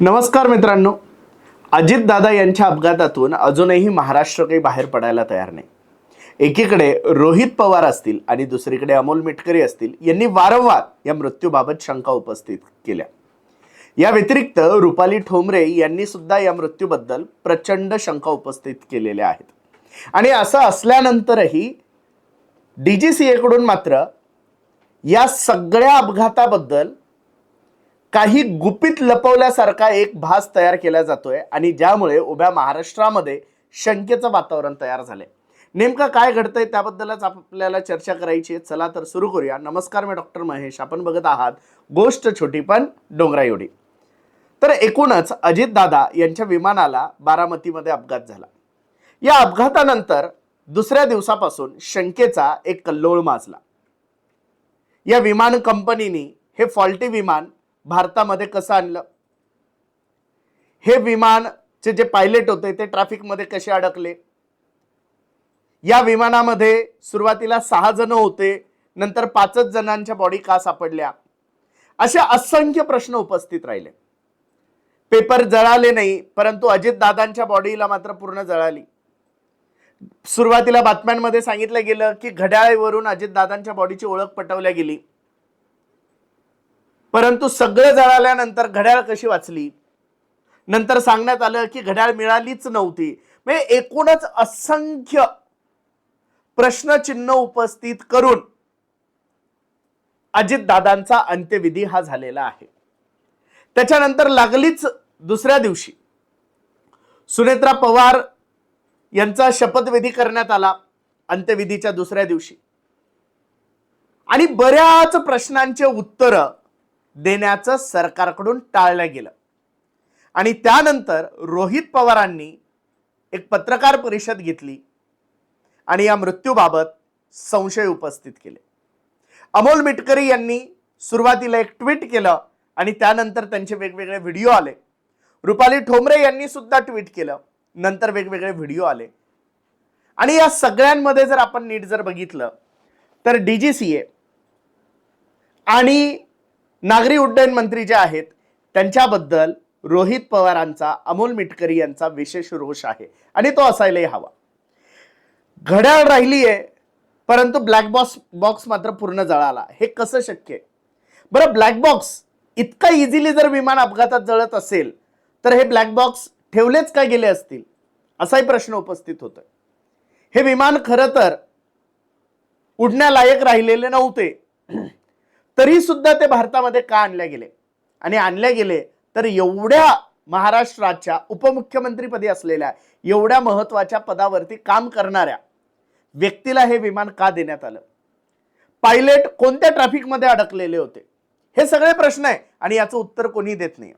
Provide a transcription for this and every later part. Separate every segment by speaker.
Speaker 1: नमस्कार मित्रांनो, अजितदादा यांच्या अपघातातून अजूनही महाराष्ट्र काही बाहेर पडायला तयार नाही. एकीकडे रोहित पवार असतील आणि दुसरीकडे अमोल मिटकरी असतील यांनी वारंवार या मृत्यूबाबत शंका उपस्थित केल्या. या व्यतिरिक्त रुपाली ठोंबरे यांनी सुद्धा या मृत्यूबद्दल प्रचंड शंका उपस्थित केलेल्या आहेत. आणि असं असल्यानंतरही DGCA कडून मात्र या सगळ्या अपघाताबद्दल काही गुपित लपवल्यासारखा एक भास तयार केला जातोय आणि ज्यामुळे उभ्या महाराष्ट्रामध्ये शंकेचं वातावरण तयार झालंय. नेमकं काय घडतंय त्याबद्दलच आपल्याला चर्चा करायची आहे. चला तर सुरू करूया. नमस्कार, मी डॉक्टर महेश. आपण बघत आहात गोष्ट छोटी पण डोंगरा एवढी. तर एकूणच अजितदादा यांच्या विमानाला बारामतीमध्ये अपघात झाला. या अपघातानंतर दुसऱ्या दिवसापासून शंकेचा एक कल्लोळ माजला. या विमान कंपनीने हे फॉल्टी विमान भारतामध्ये कसं आणलं, हे विमानचे जे पायलट होते ते ट्रॅफिक मध्ये कसे अडकले, या विमानामध्ये सुरुवातीला 6 जण होते, नंतर 5 जणांच्या बॉडी का सापडल्या, असे असंख्य प्रश्न उपस्थित राहिले. पेपर जळाले नाही, परंतु अजितदादांच्या बॉडीला मात्र पूर्ण जळाली. सुरुवातीला बातम्यांमध्ये सांगितलं गेलं की घड्याळीवरून अजितदादांच्या बॉडीची ओळख पटवल्या गेली, परंतु सगळं जळाल्यानंतर घड्याळ कशी वाचली, नंतर सांगण्यात आलं की घड्याळ मिळालीच नव्हती. म्हणजे एकूणच असंख्य प्रश्नचिन्ह उपस्थित करून अजितदादांचा अंत्यविधी हा झालेला आहे. त्याच्यानंतर लागलीच दुसऱ्या दिवशी सुनेत्रा पवार यांचा शपथविधी करण्यात आला अंत्यविधीच्या दुसऱ्या दिवशी, आणि बऱ्याच प्रश्नांचे उत्तर देण्याचं सरकारकडून टाळलं गेलं. आणि त्यानंतर रोहित पवारांनी एक पत्रकार परिषद घेतली आणि या मृत्यूबाबत संशय उपस्थित केले. अमोल मिटकरी यांनी सुरुवातीला एक ट्विट केलं आणि त्यानंतर त्यांचे वेगवेगळे व्हिडिओ आले. रुपाली ठोंबरे यांनी सुद्धा ट्विट केलं, नंतर वेगवेगळे व्हिडिओ आले. आणि या सगळ्यांमध्ये जर आपण नीट जर बघितलं तर DGCA आणि नागरी उड्डयन मंत्री जे आहेत त्यांच्याबद्दल रोहित पवारांचा, अमोल मिटकरी यांचा विशेष रोष आहे आणि तो असायलाही हवा. घड्याळ राहिली आहे, परंतु ब्लॅक बॉक्स मात्र पूर्ण जळाला. हे कसं शक्य आहे बरं? ब्लॅक बॉक्स इतका इझिली जर विमान अपघातात जळत असेल तर हे ब्लॅक बॉक्स ठेवलेच काय गेले असतील, असाही प्रश्न उपस्थित होतोय. हे विमान खरं तर उडण्यालायक राहिलेले नव्हते, तरी सुद्धा ते भारतामध्ये का आणले गेले, आणि आणले गेले तर एवढ्या महाराष्ट्राच्या उपमुख्यमंत्रीपदी असलेल्या, एवढ्या महत्वाच्या पदावरती काम करणाऱ्या व्यक्तीला हे विमान का देण्यात आलं, पायलट कोणत्या ट्रॅफिक मध्ये अडकलेले होते, हे सगळे प्रश्न आहे आणि याचं उत्तर कोणी देत नाही.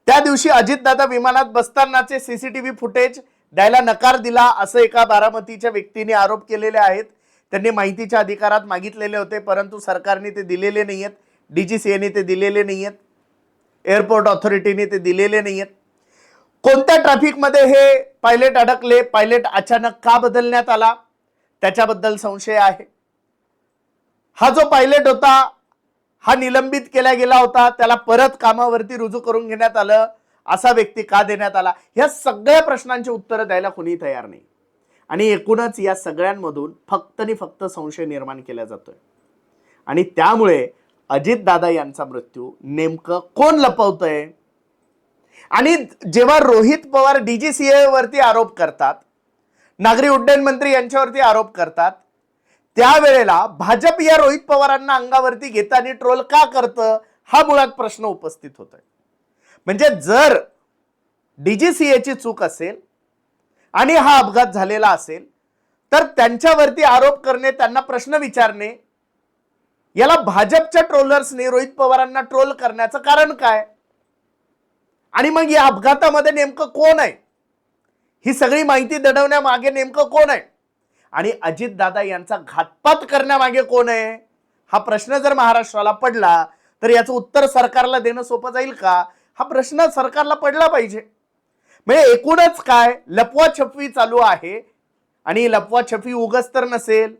Speaker 1: त्या दिवशी अजितदादा विमानात बसतानाचे CCTV फुटेज द्यायला नकार दिला असं एका बारामतीच्या व्यक्तीने आरोप केलेले आहेत. त्यांनी माहितीच्या अधिकारात मागितलेले होते, परंतु सरकारने ते दिलेले नाहीयेत, DGCAने ते दिलेले नाहीयेत, एअरपोर्ट ऑथॉरिटीने ते दिलेले नाहीयेत. कोणत्या ट्रॅफिक मध्ये हे पायलट अडकले, पायलट अचानक का बदलण्यात आला, त्याच्याबद्दल संशय आहे. हा जो पायलट होता हा निलंबित केला गेला होता, त्याला परत कामावरती रुजू करून घेण्यात आलं, असा व्यक्ती का देण्यात आला, या सगळ्या प्रश्नांची उत्तरं द्यायला कोणी तयार नाही. आणि एकूणच या सगळ्यांमधून फक्त आणि फक्त संशय निर्माण केला जातोय. आणि त्यामुळे अजितदादा यांचा मृत्यू नेमकं कोण लपवतंय. आणि जेव्हा रोहित पवार DGCA वरती आरोप करतात, नागरी उड्डयन मंत्री यांच्यावरती आरोप करतात, त्यावेळेला भाजप या रोहित पवारांना अंगावरती घेताना ट्रोल का करतं, हा मुळात प्रश्न उपस्थित होतोय. म्हणजे जर DGCAची चूक असेल आणि हा अपघात झालेला असेल तर त्यांच्यावरती आरोप करणे, त्यांना प्रश्न विचारणे, याला भाजपच्या ट्रोलर्सने रोहित पवारांना ट्रोल करण्याचं कारण काय. आणि मग या अपघातामध्ये नेमकं कोण आहे, ही सगळी माहिती दडवण्यामागे नेमकं कोण आहे, आणि अजितदादा यांचा घातपात करण्यामागे कोण आहे, हा प्रश्न जर महाराष्ट्राला पडला तर याचं उत्तर सरकारला देणं सोपं जाईल का, हा प्रश्न सरकारला पडला पाहिजे. म्हणजे एकूणच काय लपवाछपवी चालू आहे. आणि लपवाछपवी उगाच तर नसेल,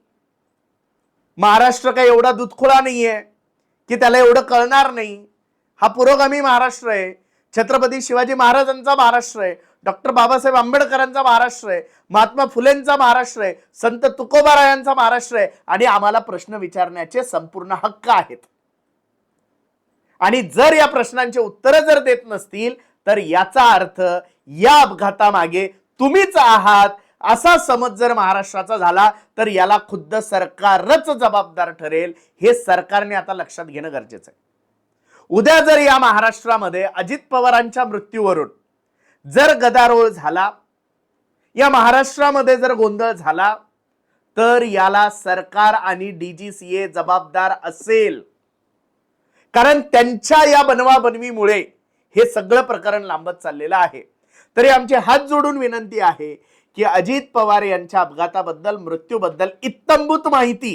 Speaker 1: महाराष्ट्र काय एवढा दुधखोळा नाहीये की त्याला एवढं कळणार नाही. हा पुरोगामी महाराष्ट्र आहे. छत्रपती शिवाजी महाराजांचा महाराष्ट्र आहे, डॉक्टर बाबासाहेब आंबेडकरांचा महाराष्ट्र आहे, महात्मा फुलेंचा महाराष्ट्र आहे, संत तुकोबारायांचा महाराष्ट्र आहे आणि आम्हाला प्रश्न विचारण्याचे संपूर्ण हक्क आहेत. आणि जर या प्रश्नांचे उत्तर जर देत नसतील तर याचा अर्थ या अपघातामागे तुम्हीच आहात असा समज जर महाराष्ट्राचा झाला तर याला खुद्द सरकारच जबाबदार ठरेल. हे सरकारने आता लक्षात घेणं गरजेचं आहे. उद्या जर या महाराष्ट्रामध्ये अजित पवारांच्या मृत्यूवरून जर गदारोळ झाला, या महाराष्ट्रामध्ये जर गोंधळ झाला तर याला सरकार आणि डीजीसीए जबाबदार असेल. कारण त्यांच्या या बनवाबनवीमुळे हे सगळं प्रकरण लांबत चाललेलं आहे. तरी आमची हात जोडून विनंती आहे की अजित पवार यांच्या अपघाताबद्दल, मृत्यूबद्दल इत्तंभूत माहिती,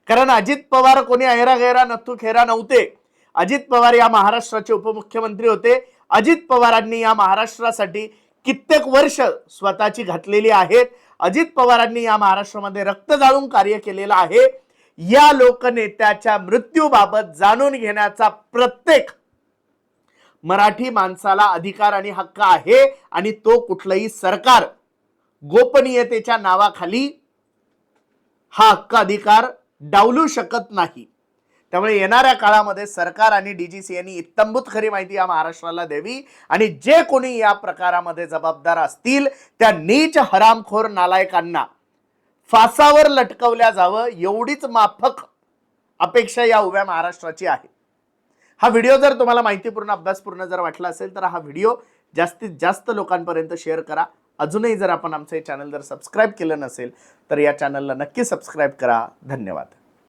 Speaker 1: कारण अजित पवार कोणी ऐरा गैरा नथू खेरा नव्हते. अजित पवार या महाराष्ट्राचे उपमुख्यमंत्री होते. अजित पवारांनी या महाराष्ट्रासाठी कित्येक वर्ष स्वतःची घातलेली आहेत. अजित पवारांनी या महाराष्ट्रामध्ये रक्त जाळून कार्य केलेलं आहे. या लोकनेत्याच्या मृत्यूबाबत जाणून घेण्याचा प्रत्येक मराठी माणसाला अधिकार आणि हक्क आहे आणि तो कुठलंही सरकार गोपनीयतेच्या नावाखाली हा हक्क अधिकार डावलू शकत नाही. त्यामुळे येणाऱ्या काळामध्ये सरकार आणि डीजीसीएनी इत्तंभूत खरी माहिती या महाराष्ट्राला द्यावी आणि जे कोणी या प्रकारामध्ये जबाबदार असतील त्या नीच हरामखोर नालायकांना फासावर लटकवल्या जावं एवढीच माफक अपेक्षा या उभ्या महाराष्ट्राची आहे. हा व्हिडिओ जर तुम्हाला माहितीपूर्ण, अभ्यासपूर्ण जर वाटला असेल तर हा व्हिडिओ जास्तीत जास्त लोकांपर्यंत शेअर करा. अजूनही जर आपण आमचं हे चॅनल जर सबस्क्राईब केलं नसेल तर या चॅनलला नक्की सबस्क्राईब करा. धन्यवाद.